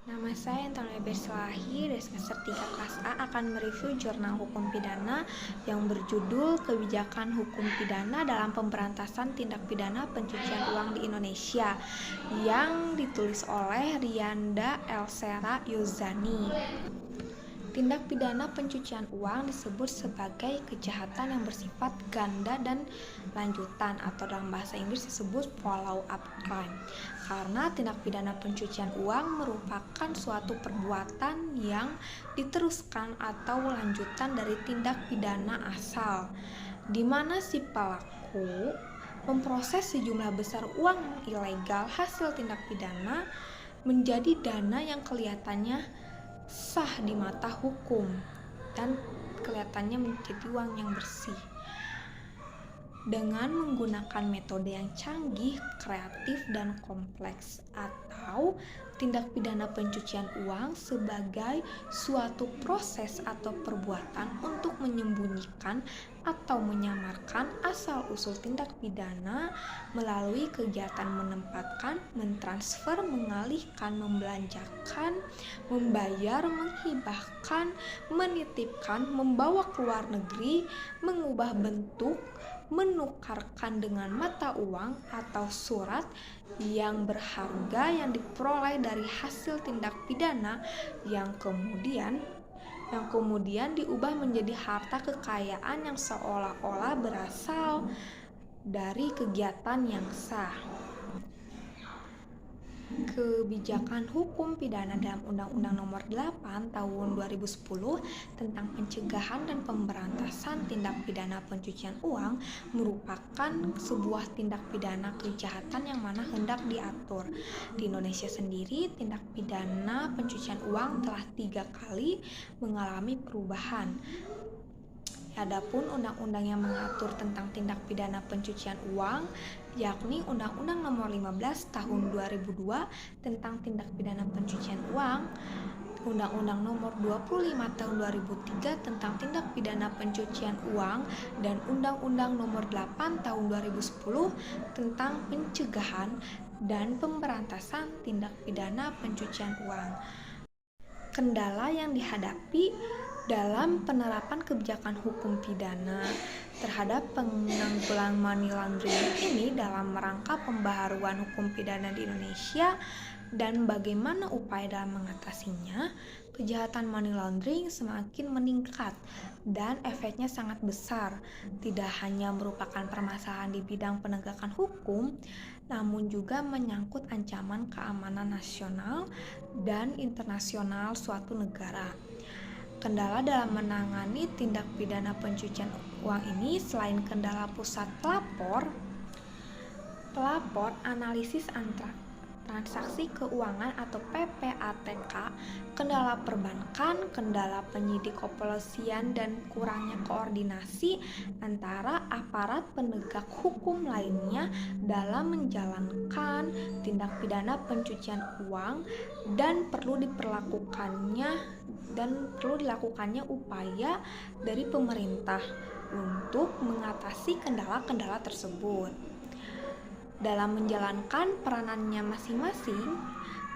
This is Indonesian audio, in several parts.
Nama saya Antonia Bersilahi dari semester 3 kelas A akan mereview jurnal hukum pidana yang berjudul Kebijakan Hukum Pidana dalam Pemberantasan Tindak Pidana Pencucian Uang di Indonesia yang ditulis oleh Rianda Elsera Yuzani. Tindak pidana pencucian uang disebut sebagai kejahatan yang bersifat ganda dan lanjutan, atau dalam bahasa Inggris disebut follow-up crime. Karena tindak pidana pencucian uang merupakan suatu perbuatan yang diteruskan atau lanjutan dari tindak pidana asal, di mana si pelaku memproses sejumlah besar uang ilegal hasil tindak pidana menjadi dana yang kelihatannya sah di mata hukum dan kelihatannya menjadi uang yang bersih. Dengan menggunakan metode yang canggih, kreatif, dan kompleks, atau tindak pidana pencucian uang sebagai suatu proses atau perbuatan untuk menyembunyikan atau menyamarkan asal-usul tindak pidana melalui kegiatan menempatkan, mentransfer, mengalihkan, membelanjakan, membayar, menghibahkan, menitipkan, membawa ke luar negeri, mengubah bentuk, menukarkan dengan mata uang atau surat yang berharga yang diperoleh dari hasil tindak pidana yang kemudian diubah menjadi harta kekayaan yang seolah-olah berasal dari kegiatan yang sah. Kebijakan hukum pidana dalam Undang-Undang Nomor 8 Tahun 2010 tentang pencegahan dan pemberantasan tindak pidana pencucian uang merupakan sebuah tindak pidana kejahatan yang mana hendak diatur. Di Indonesia sendiri, tindak pidana pencucian uang telah 3 kali mengalami perubahan. Adapun undang-undang yang mengatur tentang tindak pidana pencucian uang yakni Undang-Undang Nomor 15 Tahun 2002 tentang tindak pidana pencucian uang, Undang-Undang Nomor 25 Tahun 2003 tentang tindak pidana pencucian uang, dan Undang-Undang Nomor 8 Tahun 2010 tentang pencegahan dan pemberantasan tindak pidana pencucian uang. Kendala yang dihadapi dalam penerapan kebijakan hukum pidana terhadap penanggulangan money laundering ini dalam rangka pembaharuan hukum pidana di Indonesia dan bagaimana upaya dalam mengatasinya. Kejahatan money laundering semakin meningkat dan efeknya sangat besar. Tidak hanya merupakan permasalahan di bidang penegakan hukum, namun juga menyangkut ancaman keamanan nasional dan internasional suatu negara. Kendala dalam menangani tindak pidana pencucian uang ini selain kendala pusat pelapor analisis transaksi keuangan atau PPATK, kendala perbankan, kendala penyidik kepolisian, dan kurangnya koordinasi antara aparat penegak hukum lainnya dalam menjalankan tindak pidana pencucian uang, dan perlu dilakukannya upaya dari pemerintah untuk mengatasi kendala-kendala tersebut. Dalam menjalankan peranannya masing-masing,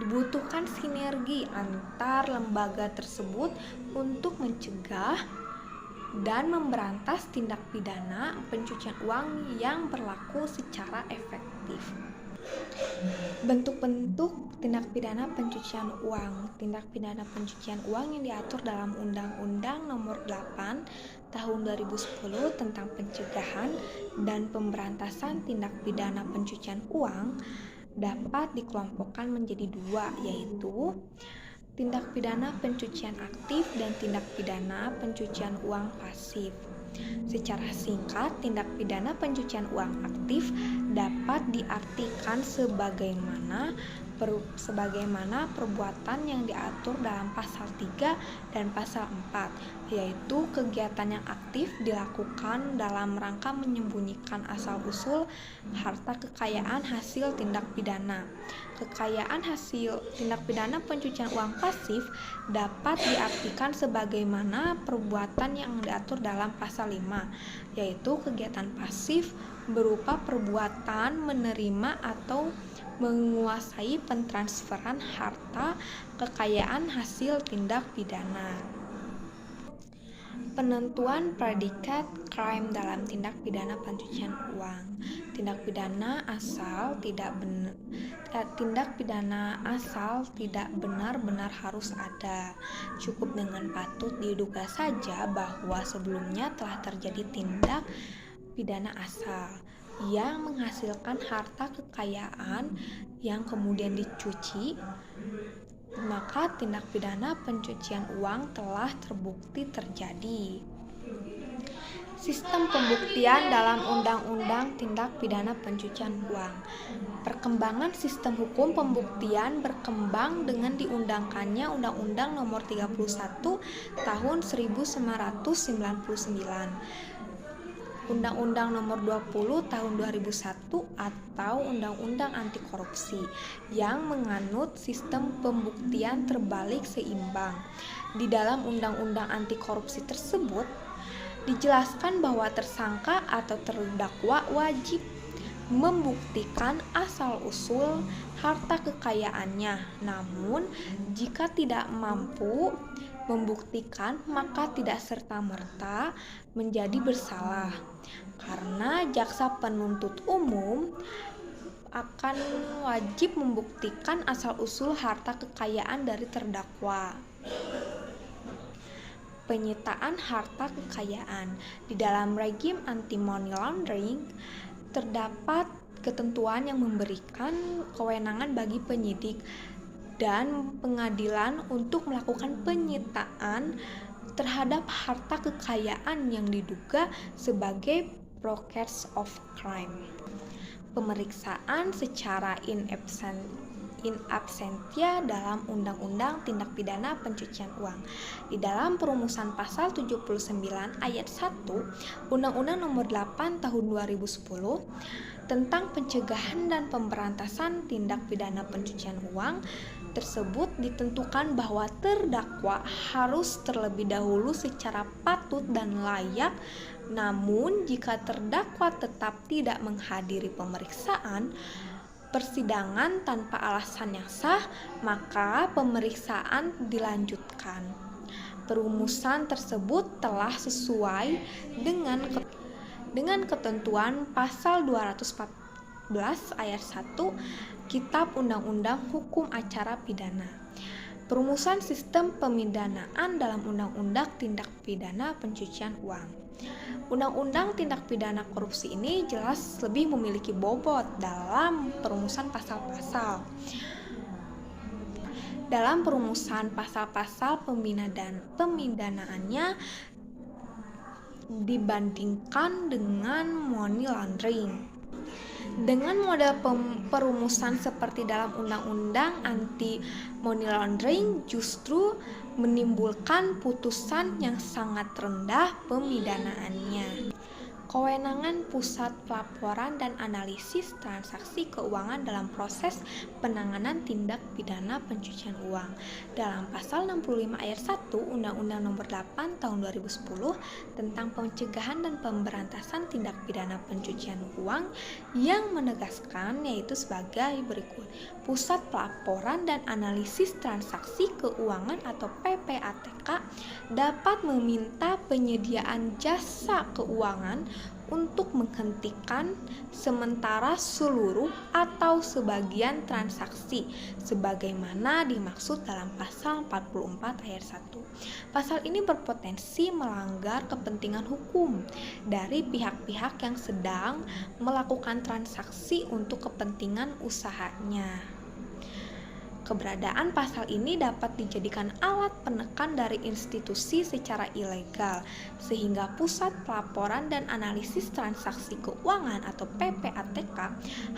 dibutuhkan sinergi antar lembaga tersebut untuk mencegah dan memberantas tindak pidana pencucian uang yang berlaku secara efektif. Bentuk-bentuk tindak pidana pencucian uang. Tindak pidana pencucian uang yang diatur dalam Undang-Undang Nomor 8 Tahun 2010 tentang pencegahan dan pemberantasan tindak pidana pencucian uang dapat dikelompokkan menjadi 2, yaitu tindak pidana pencucian aktif dan tindak pidana pencucian uang pasif. Secara singkat, tindak pidana pencucian uang aktif dapat diartikan sebagaimana perbuatan yang diatur dalam pasal 3 dan pasal 4, yaitu kegiatan yang aktif dilakukan dalam rangka menyembunyikan asal-usul harta kekayaan hasil tindak pidana. Kekayaan hasil tindak pidana pencucian uang pasif dapat diartikan sebagaimana perbuatan yang diatur dalam pasal 5, yaitu kegiatan pasif berupa perbuatan menerima atau menguasai pentransferan harta kekayaan hasil tindak pidana. Penentuan predikat crime dalam tindak pidana pencucian uang. Tindak pidana asal tidak benar-benar harus ada. Cukup dengan patut diduga saja bahwa sebelumnya telah terjadi tindak pidana asal yang menghasilkan harta kekayaan yang kemudian dicuci, maka tindak pidana pencucian uang telah terbukti terjadi. Sistem pembuktian dalam Undang-Undang Tindak Pidana Pencucian Uang. Perkembangan sistem hukum pembuktian berkembang dengan diundangkannya Undang-Undang Nomor 31 Tahun 1999. Undang-Undang Nomor 20 Tahun 2001 atau Undang-Undang Anti Korupsi yang menganut sistem pembuktian terbalik seimbang. Di dalam Undang-Undang Anti Korupsi tersebut dijelaskan bahwa tersangka atau terdakwa wajib membuktikan asal-usul harta kekayaannya. Namun, jika tidak mampu membuktikan, maka tidak serta-merta menjadi bersalah, karena jaksa penuntut umum akan wajib membuktikan asal-usul harta kekayaan dari terdakwa. Penyitaan harta kekayaan. Di dalam rejim anti-money laundering, terdapat ketentuan yang memberikan kewenangan bagi penyidik dan pengadilan untuk melakukan penyitaan terhadap harta kekayaan yang diduga sebagai predicate of crime. Pemeriksaan secara in absentia dalam Undang-Undang Tindak Pidana Pencucian Uang. Di dalam perumusan pasal 79 ayat 1 Undang-Undang Nomor 8 Tahun 2010 tentang pencegahan dan pemberantasan tindak pidana pencucian uang tersebut ditentukan bahwa terdakwa harus terlebih dahulu secara patut dan layak. Namun jika terdakwa tetap tidak menghadiri pemeriksaan persidangan tanpa alasan yang sah, maka pemeriksaan dilanjutkan. Perumusan tersebut telah sesuai dengan ketentuan pasal 214 ayat 1 Kitab Undang-Undang Hukum Acara Pidana. Perumusan sistem pemidanaan dalam Undang-Undang Tindak Pidana Pencucian Uang. Undang-Undang Tindak Pidana Korupsi ini jelas lebih memiliki bobot dalam perumusan pasal-pasal. Dalam perumusan pasal-pasal pemidanaannya dibandingkan dengan money laundering. Dengan model perumusan seperti dalam Undang-Undang Anti Money Laundering justru menimbulkan putusan yang sangat rendah pemidanaannya. Kewenangan Pusat Pelaporan dan Analisis Transaksi Keuangan dalam proses penanganan tindak pidana pencucian uang. Dalam pasal 65 ayat 1 Undang-Undang Nomor 8 Tahun 2010 tentang pencegahan dan pemberantasan tindak pidana pencucian uang yang menegaskan yaitu sebagai berikut. Pusat Pelaporan dan Analisis Transaksi Keuangan atau PPATK dapat meminta penyediaan jasa keuangan untuk menghentikan sementara seluruh atau sebagian transaksi sebagaimana dimaksud dalam pasal 44 ayat 1. Pasal ini berpotensi melanggar kepentingan hukum dari pihak-pihak yang sedang melakukan transaksi untuk kepentingan usahanya. Keberadaan pasal ini dapat dijadikan alat penekan dari institusi secara ilegal, sehingga Pusat Pelaporan dan Analisis Transaksi Keuangan atau PPATK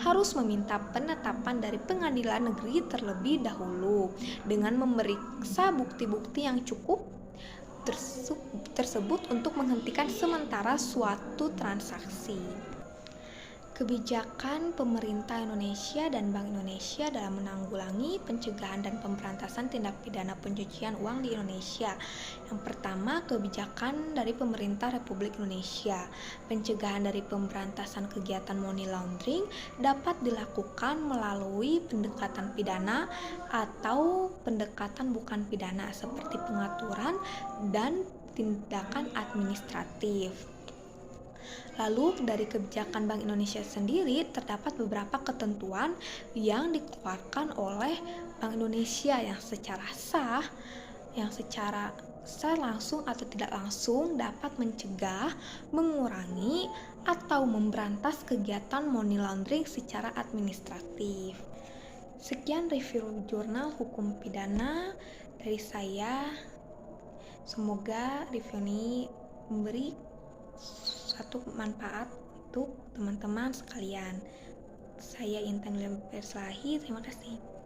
harus meminta penetapan dari pengadilan negeri terlebih dahulu dengan memeriksa bukti-bukti yang cukup tersebut untuk menghentikan sementara suatu transaksi. Kebijakan pemerintah Indonesia dan Bank Indonesia dalam menanggulangi pencegahan dan pemberantasan tindak pidana pencucian uang di Indonesia. Yang pertama, kebijakan dari pemerintah Republik Indonesia. Pencegahan dari pemberantasan kegiatan money laundering dapat dilakukan melalui pendekatan pidana atau pendekatan bukan pidana seperti pengaturan dan tindakan administratif. Lalu dari kebijakan Bank Indonesia sendiri terdapat beberapa ketentuan yang dikeluarkan oleh Bank Indonesia yang secara sah langsung atau tidak langsung dapat mencegah, mengurangi, atau memberantas kegiatan money laundering secara administratif. Sekian review jurnal hukum pidana dari saya. Semoga review ini memberi satu manfaat untuk teman-teman sekalian. Saya Intan Leberslahi, terima kasih.